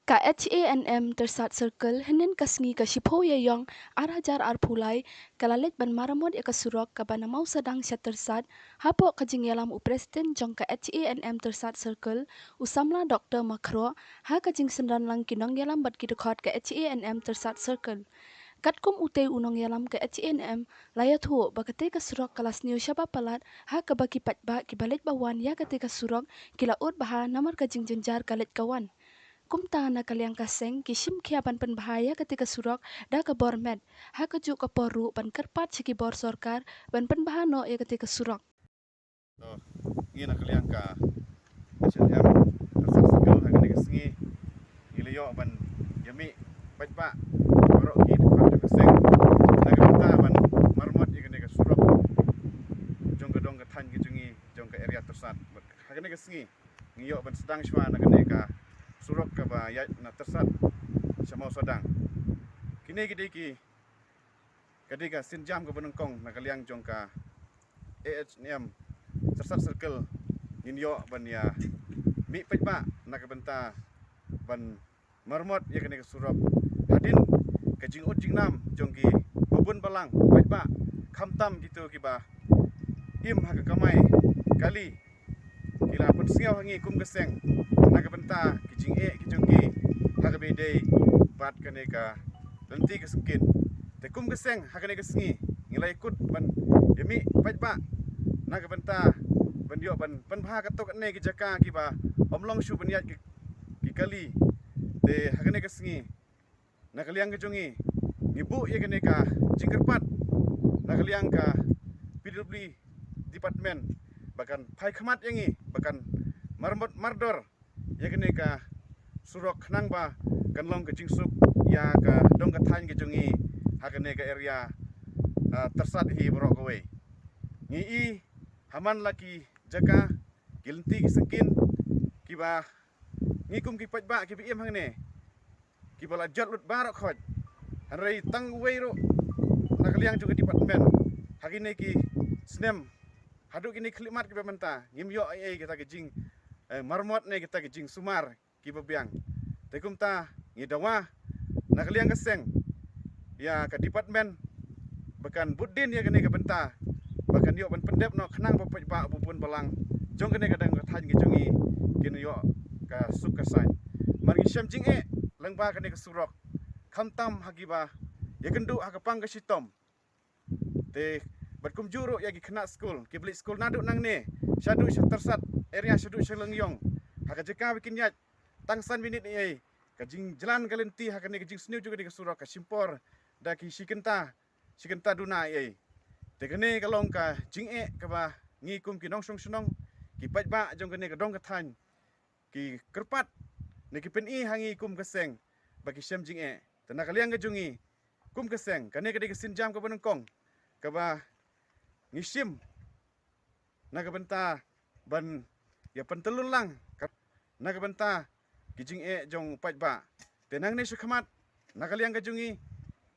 Ka HANM tersat circle henen kasngi ka shipho yayong arhajar arphulai kalalit ban maramod ya kasurok ka banamau sedang syat tersat hapo kajing yalam u presiden jong ka HANM tersat circle usamla Dr. Makro ha kajing sendan lang kinong yalam bat kidukot ka HANM tersat circle. Katkum ute unong yalam ke HNM layat huo bakate ka surok kelas niu syaba palat ha ka baki patba ki balit bawan ya kate ka surok kila ut baha namar ka jingjenjar kalit kawan. Kumta na kaliang kaseng kishim kiapan penbahaya ketika surok da ke bormed ha keju ke poru ban kerpat siki bor sorkar ban penbahano ya ketika surok. So, ngina kaliang ka HNM tersat sekal hang ni kesengi ilayo ban yami pajpa borok ki dekat de keseng naga benta ban marmot ikan ni surok jong ke dong ke tan ke jungi jong ke area tersat hang ni kesengi ngiyo ban sedang shwa naga ni ka surok ka ba ya na tersat samau sedang kini ki kadika sinjam ke benengkong na kaliang jong ka AHNM tersat circle inyo ban ya mi pajba nak benta ban marmot ya kene surok hadin ke jing ut jing nam jongki bubun balang pajba khamtam gitu kiba im ha kamai kali kila pun siau hangi kum geseng nak benta ke jing ki jongki ha ke bede bat kene ka lenti ke sengkin te kum geseng ha kene ke sengi ngilai ikut ban yami pajba nak benta ban yo ban bha katok ne ki jaka ki ba omlong shu ban yat ki kali te hakane ka singi nakaliang ka jungi ngibu ye kene ka jingkerpat nakaliang ka PWD department bahkan pai khamat yangi bahkan marmot mardor ye kene ka surok khnang ba kanlong ka jingsuk ya ka dong ka than ka jungi hakane ka area tersat hi borok kowe ngi i haman laki jaka gilenti kisengkin kiba ngikum ki pajba ki biem hang ne ki bala jot lut barok khoj hanrei tang weiro nakaliang juga department hagine ki snem hadu kini klimat ki bementa ngim yo ai kita ki jing marmot ne kita ki jing sumar ki bebiang tekum ta ngidawa nakaliang keseng ya ka department bekan budin ya kene ka benta bahkan yo ban pendep no khnang pajba bupun balang jong kene kadang than ki jungi kini yo ka sukasan margi syam jing lengba kene ka surok khamtam hagiba ya kendu hakapang ka sitom te batkum juru ya gi khna school ki beli school nadu nang ne syadu tersat area syadu selengyong haka jeka bikin yat tangsan minit ni ka jing jalan kalenti haka ne jing sniu juga di ka surok ka simpor da ki sikenta duna te kene kalong ka jing ka ba ngikum ki nong song sunong ki pajba jong kene ka dong ka than ki kerpat ne ki pen hangi kum keseng bagi syam jing tena kaliang ka jungi kum keseng kane ka de sinjam ka benengkong ka ba ngisim na ka benta ban ya pentelun lang na ka benta ki jing jong pajba tenang ne sukhamat na kaliang ka jungi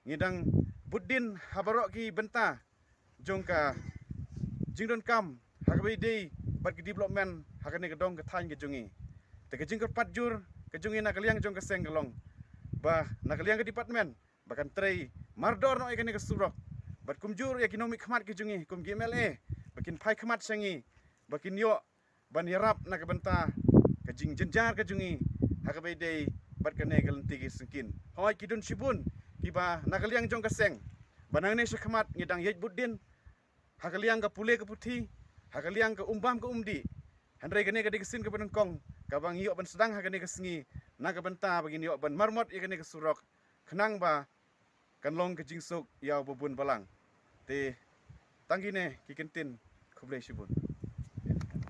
ngidang budin habarok ki benta jong ka jingdon kam hakabai dei bat ki development hakane ka dong ka than ka jungi te ka jingker patjur ka jungi na kaliang jong ka seng galong ba na kaliang ka department bahkan trei mardor no ikane ka surok bat kumjur ekonomi khmat ki jungi kum GMLA bakin pai khmat sangi bakin yo ban yarap na ka benta ka jing jenjar ka jungi hakabai dei bat kane ka lenti ki sengkin hoi kidun sibun kiba na kaliang jong ka seng banang ne khmat ngidang yej budin hakaliang ka pule ka puthi hakaliang ka umbam ka umdi handrai kane ka dikesin ka benengkong ka bang yo ban sedang hakane ka sengi na ka benta bagin yo ban marmot ikane ka surok khnang ba kanlong ka jingsuk yaw bubun balang te tanggine ki kentin khublai sibun